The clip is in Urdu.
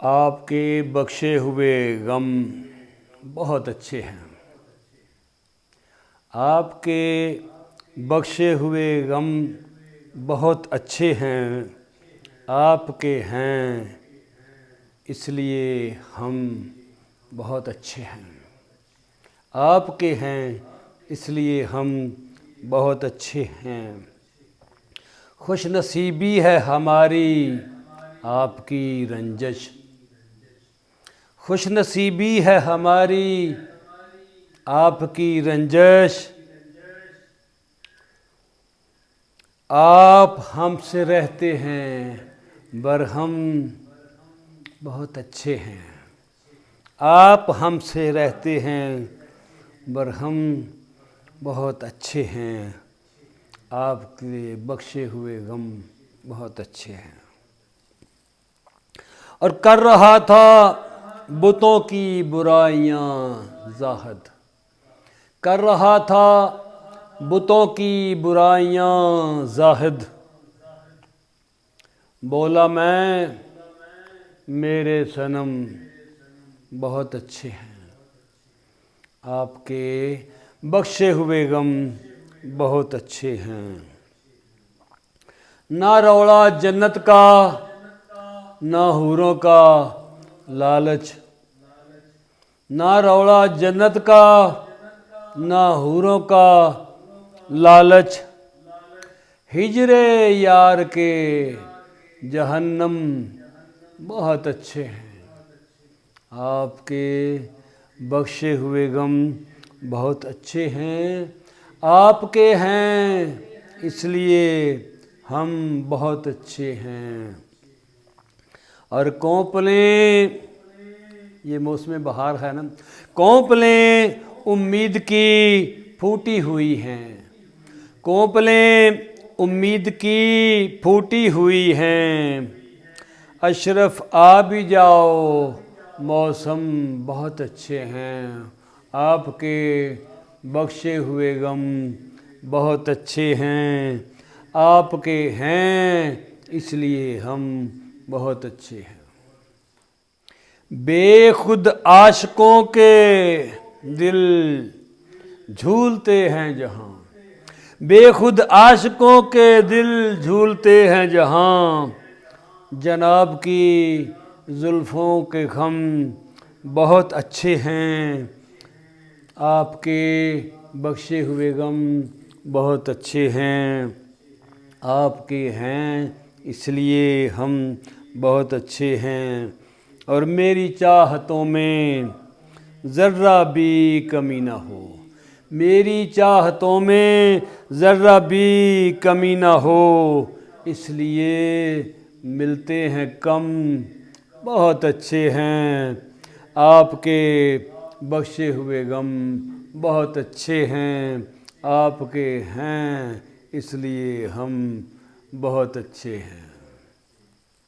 آپ کے بخشے ہوئے غم بہت اچھے ہیں۔ آپ کے بخشے ہوئے غم بہت اچھے ہیں، آپ کے ہیں اس لیے ہم بہت اچھے ہیں۔ آپ کے ہیں اس لیے ہم بہت اچھے ہیں۔ خوش نصیبی ہے ہماری آپ کی رنجش، خوش نصیبی ہے ہماری آپ کی رنجش۔ آپ ہم سے رہتے ہیں برہم بہت اچھے ہیں۔ آپ ہم سے رہتے ہیں برہم بہت اچھے ہیں۔ آپ کے بخشے ہوئے غم بہت اچھے ہیں۔ اور کر رہا تھا بتوں کی برائیاں زاہد، کر رہا تھا بتوں کی برائیاں زاہد۔ بولا میں میرے صنم بہت اچھے ہیں، آپ کے بخشے ہوئے غم بہت اچھے ہیں۔ نہ روڑا جنت کا نہ حوروں کا لالچ، نہ روڑا جنت کا نہ حوروں کا لالچ۔ ہجر یار کے جہنم بہت اچھے ہیں، آپ کے بخشے ہوئے غم بہت اچھے ہیں۔ آپ کے ہیں اس لیے ہم بہت اچھے ہیں۔ اور کونپلیں، یہ موسم بہار ہے نا، کونپلیں امید کی پھوٹی ہوئی ہیں، کونپلیں امید کی پھوٹی ہوئی ہیں۔ اشرف آ بھی جاؤ موسم بہت اچھے ہیں، آپ کے بخشے ہوئے غم بہت اچھے ہیں۔ آپ کے ہیں اس لیے ہم بہت اچھے ہیں۔ بے خود عاشقوں کے دل جھولتے ہیں جہاں، بے خود عاشقوں کے دل جھولتے ہیں جہاں۔ جناب کی زلفوں کے خم بہت اچھے ہیں، آپ کے بخشے ہوئے غم بہت اچھے ہیں۔ آپ کے ہیں اس لیے ہم بہت اچھے ہیں۔ اور میری چاہتوں میں ذرہ بھی کمی نہ ہو، میری چاہتوں میں ذرہ بھی کمی نہ ہو، اس لیے ملتے ہیں کم بہت اچھے ہیں۔ آپ کے بخشے ہوئے غم بہت اچھے ہیں، آپ کے ہیں اس لیے ہم بہت اچھے ہیں۔